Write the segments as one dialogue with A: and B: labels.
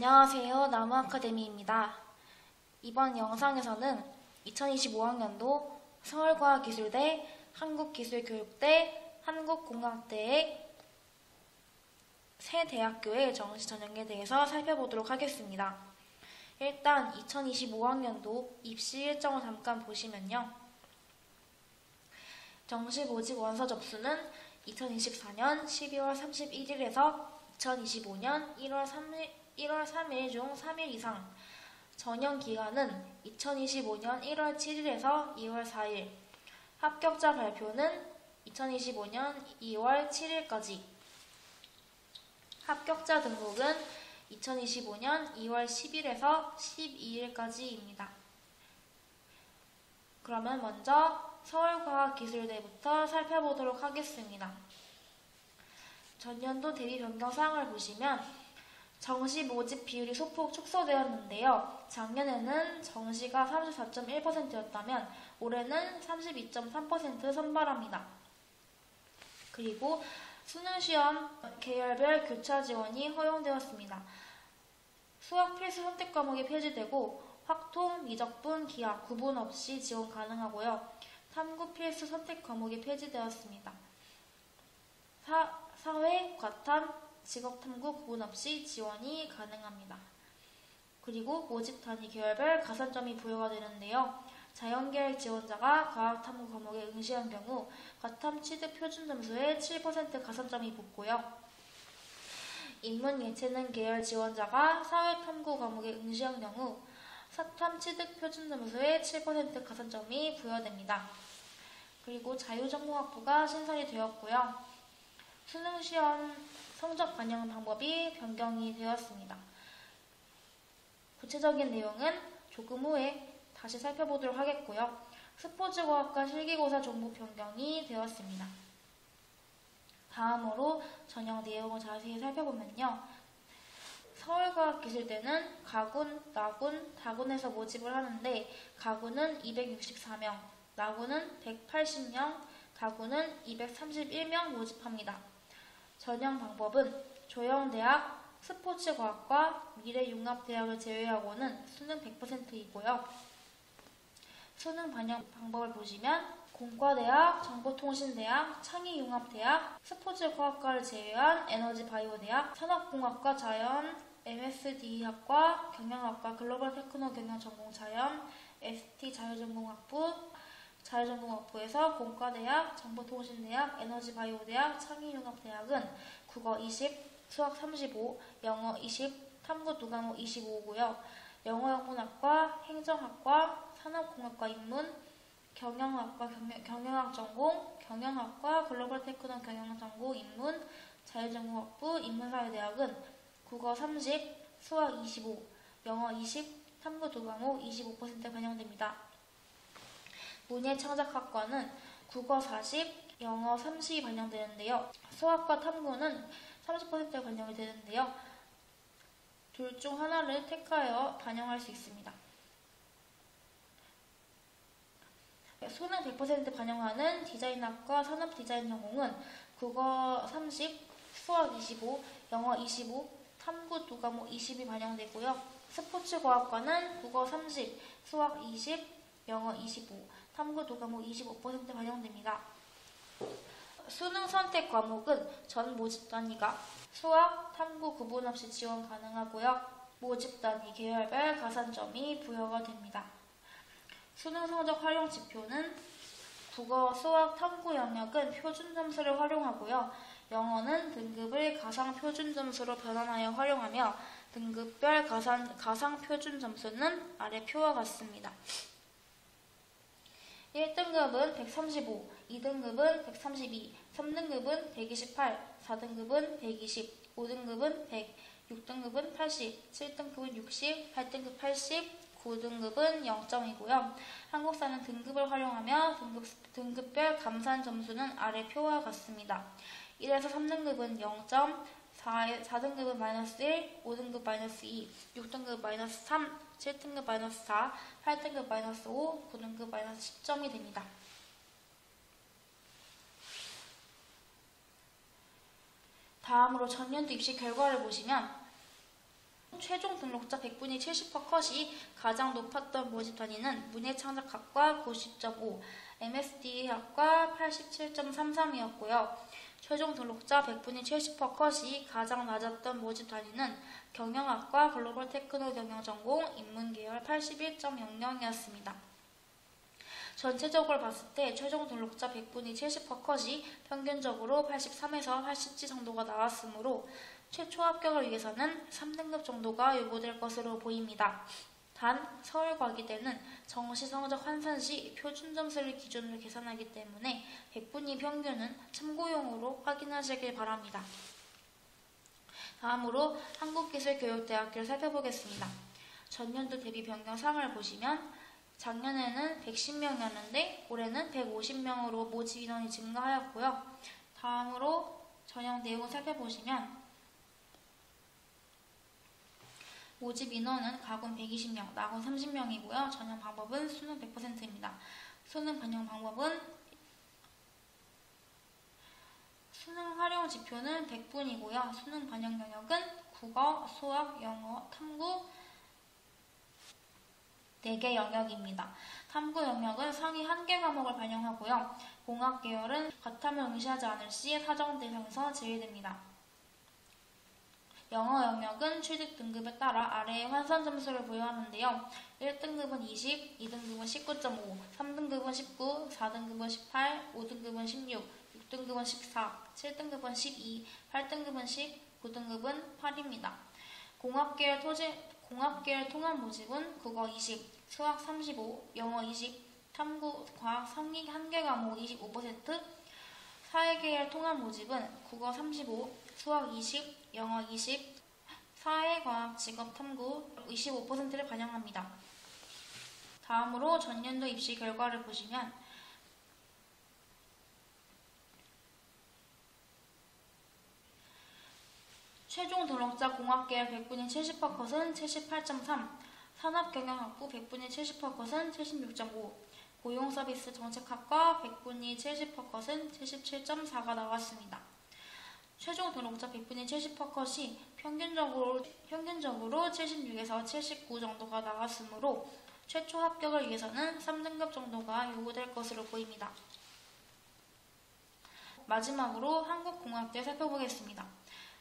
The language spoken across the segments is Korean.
A: 안녕하세요. 나무아카데미입니다. 이번 영상에서는 2025학년도 서울과학기술대, 한국기술교육대, 한국공학대의 세 대학교의 정시 전형에 대해서 살펴보도록 하겠습니다. 일단 2025학년도 입시 일정을 잠깐 보시면요. 정시 모집 원서 접수는 2024년 12월 31일에서 2025년 1월 3일 중 3일 이상, 전형 기간은 2025년 1월 7일에서 2월 4일, 합격자 발표는 2025년 2월 7일까지, 합격자 등록은 2025년 2월 10일에서 12일까지입니다. 그러면 먼저 서울과학기술대부터 살펴보도록 하겠습니다. 전년도 대비 변경 사항을 보시면 정시 모집 비율이 소폭 축소되었는데요. 작년에는 정시가 34.1%였다면 올해는 32.3% 선발합니다. 그리고 수능시험 계열별 교차 지원이 허용되었습니다. 수학 필수 선택 과목이 폐지되고 확통, 미적분, 기하 구분 없이 지원 가능하고요. 탐구 필수 선택 과목이 폐지되었습니다. 사회, 과탐, 직업탐구 구분 없이 지원이 가능합니다. 그리고 모집 단위 계열별 가산점이 부여가 되는데요. 자연계열 지원자가 과학탐구 과목에 응시한 경우 과탐 취득 표준 점수의 7% 가산점이 붙고요. 인문 예체능 계열 지원자가 사회탐구 과목에 응시한 경우 사탐 취득 표준 점수의 7% 가산점이 부여됩니다. 그리고 자유전공학부가 신설이 되었고요. 수능시험 성적 반영 방법이 변경이 되었습니다. 구체적인 내용은 조금 후에 다시 살펴보도록 하겠고요. 스포츠과학과 실기고사 종목 변경이 되었습니다. 다음으로 전형 내용을 자세히 살펴보면요. 서울과학기술대는 가군, 나군, 다군에서 모집을 하는데 가군은 264명, 나군은 180명, 다군은 231명 모집합니다. 전형 방법은 조영대학, 스포츠과학과 미래융합대학을 제외하고는 수능 100%이고요. 수능 반영 방법을 보시면 공과대학, 정보통신대학, 창의융합대학, 스포츠과학과를 제외한 에너지바이오대학, 산업공학과 자연, MSD학과, 경영학과, 글로벌테크노 경영전공자연, ST 자유전공학부에서 공과대학, 정보통신대학, 에너지바이오대학, 창의융합대학은 국어 20, 수학 35, 영어 20, 탐구 2과목 25고요. 영어영문학과, 행정학과, 산업공학과 인문, 경영학과 경영학 전공, 경영학과 글로벌테크노 경영전공 인문, 자유전공학부 인문사회대학은 국어 30, 수학 25, 영어 20, 탐구 2과목 25% 반영됩니다. 문예창작학과는 국어 40, 영어 30이 반영되는데요. 수학과 탐구는 30% 반영이 되는데요. 둘 중 하나를 택하여 반영할 수 있습니다. 수능 100% 반영하는 디자인학과 산업디자인 전공은 국어 30, 수학 25, 영어 25, 탐구 2과목 20이 반영되고요. 스포츠과학과는 국어 30, 수학 20, 영어 25, 탐구 2과목 25% 반영됩니다. 수능 선택 과목은 전 모집 단위가 수학, 탐구 구분 없이 지원 가능하고요. 모집 단위 계열별 가산점이 부여가 됩니다. 수능 성적 활용 지표는 국어, 수학, 탐구 영역은 표준 점수를 활용하고요. 영어는 등급을 가상 표준 점수로 변환하여 활용하며 등급별 가상 표준 점수는 아래 표와 같습니다. 1등급은 135, 2등급은 132, 3등급은 128, 4등급은 120, 5등급은 100, 6등급은 80, 7등급은 60, 8등급 80, 9등급은 0점이고요. 한국사는 등급을 활용하며 등급별 감산 점수는 아래 표와 같습니다. 1에서 3등급은 0점, 4등급은 마이너스 1, 5등급 마이너스 2, 6등급 마이너스 3, 7등급 마이너스 4, 8등급 마이너스 5, 9등급 마이너스 10점이 됩니다. 다음으로 전년도 입시 결과를 보시면 최종 등록자 100분위 70% 컷이 가장 높았던 모집 단위는 문예창작학과 90.5, MSD학과 87.33이었고요. 최종 등록자 100분위 70% 컷이 가장 낮았던 모집 단위는 경영학과 글로벌 테크노 경영전공 인문계열 81.00이었습니다. 전체적으로 봤을 때 최종 등록자 100분위 70% 컷이 평균적으로 83에서 87 정도가 나왔으므로 최초 합격을 위해서는 3등급 정도가 요구될 것으로 보입니다. 단 서울과기대는 정시 성적 환산 시 표준 점수를 기준으로 계산하기 때문에 100분위 평균은 참고용으로 확인하시길 바랍니다. 다음으로 한국기술교육대학교를 살펴보겠습니다. 전년도 대비 변경 사항을 보시면 작년에는 110명이었는데 올해는 150명으로 모집 인원이 증가하였고요. 다음으로 전형 내용을 살펴보시면 모집 인원은 가군 120명, 나군 30명이고요. 전형 방법은 수능 100%입니다. 수능 반영 방법은 수능 활용 지표는 100분이고요. 수능 반영 영역은 국어, 수학, 영어, 탐구 4개 영역입니다. 탐구 영역은 상위 1개 과목을 반영하고요. 공학 계열은 과탐을 응시하지 않을 시 사정 대상에서 제외됩니다. 영어 영역은 취득 등급에 따라 아래의 환산 점수를 부여하는데요. 1등급은 20, 2등급은 19.5, 3등급은 19, 4등급은 18, 5등급은 16, 6등급은 14, 7등급은 12, 8등급은 10, 9등급은 8입니다. 공학계열 통합 모집은 국어 20, 수학 35, 영어 20, 탐구, 과학 상위 1개 과목 25%, 사회계열 통합 모집은 국어 35, 수학 20, 영어 20, 사회, 과학, 직업, 탐구 25%를 반영합니다. 다음으로 전년도 입시 결과를 보시면 최종 등록자 공학계열 100분위 70% 컷은 78.3, 산업경영학부 100분위 70% 컷은 76.5, 고용서비스 정책학과 100분위 70% 컷은 77.4가 나왔습니다. 최종 등록자 100분위 70% 컷이 평균적으로 76에서 79 정도가 나왔으므로 최초 합격을 위해서는 3등급 정도가 요구될 것으로 보입니다. 마지막으로 한국공학대 살펴보겠습니다.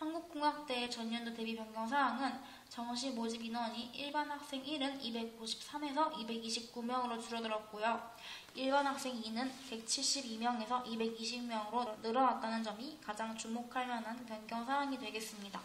A: 한국공학대의 전년도 대비 변경 사항은 정시 모집 인원이 일반 학생 1은 253에서 229명으로 줄어들었고요. 일반 학생 2는 172명에서 220명으로 늘어났다는 점이 가장 주목할 만한 변경 사항이 되겠습니다.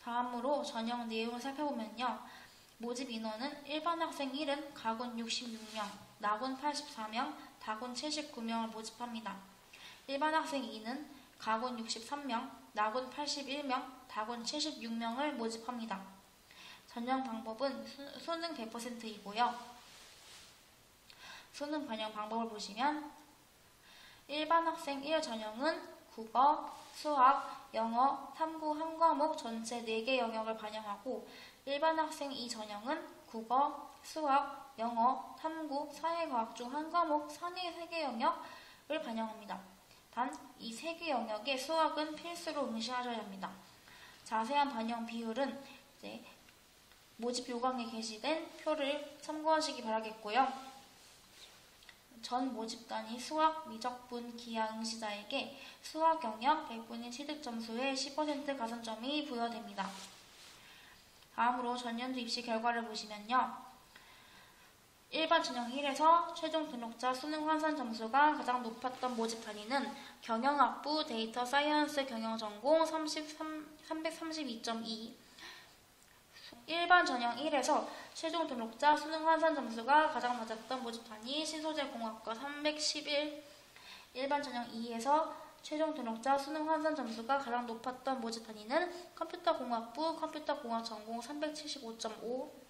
A: 다음으로 전형 내용을 살펴보면요. 모집 인원은 일반 학생 1은 가군 66명, 나군 84명, 다군 79명을 모집합니다. 일반 학생 2는 가군 63명, 나군 81명, 다군 76명을 모집합니다. 전형 방법은 수능 100%이고요. 수능 반영 방법을 보시면 일반 학생 1 전형은 국어, 수학, 영어, 탐구 한 과목 전체 4개 영역을 반영하고 일반 학생 2 전형은 국어, 수학, 영어, 탐구, 사회과학 중 한 과목 상위 3개 영역을 반영합니다. 단 이 3개 영역의 수학은 필수로 응시하셔야 합니다. 자세한 반영 비율은 모집 요강에 게시된 표를 참고하시기 바라겠고요. 전 모집단위 수학 미적분 기하 응시자에게 수학 영역 100분위 취득 점수의 10% 가산점이 부여됩니다. 다음으로 전년도 입시 결과를 보시면요. 일반 전형 1에서 최종 등록자 수능 환산 점수가 가장 높았던 모집 단위는 경영학부 데이터 사이언스 경영전공 332.2, 일반 전형 1에서 최종 등록자 수능 환산 점수가 가장 낮았던 모집 단위 신소재공학과 311, 일반 전형 2에서 최종 등록자 수능 환산 점수가 가장 높았던 모집 단위는 컴퓨터공학부 컴퓨터공학전공 375.5,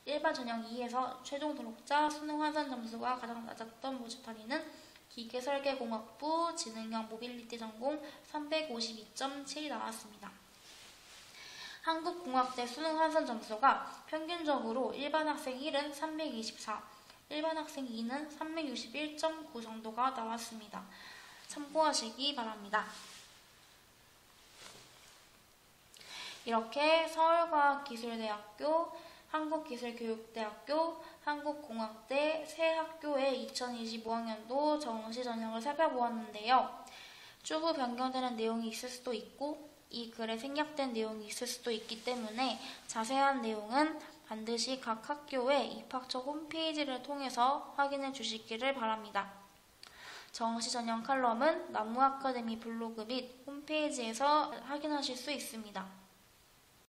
A: 일반 전형 2에서 최종 등록자 수능 환산 점수가 가장 낮았던 모집 단위는 기계설계공학부 지능형 모빌리티 전공 352.7이 나왔습니다. 한국공학대 수능 환산 점수가 평균적으로 일반 학생 1은 324, 일반 학생 2는 361.9 정도가 나왔습니다. 참고하시기 바랍니다. 이렇게 서울과학기술대학교, 한국기술교육대학교, 한국공학대 세 학교의 2025학년도 정시 전형을 살펴보았는데요. 추후 변경되는 내용이 있을 수도 있고 이 글에 생략된 내용이 있을 수도 있기 때문에 자세한 내용은 반드시 각 학교의 입학처 홈페이지를 통해서 확인해 주시기를 바랍니다. 정시 전형 칼럼은 나무아카데미 블로그 및 홈페이지에서 확인하실 수 있습니다.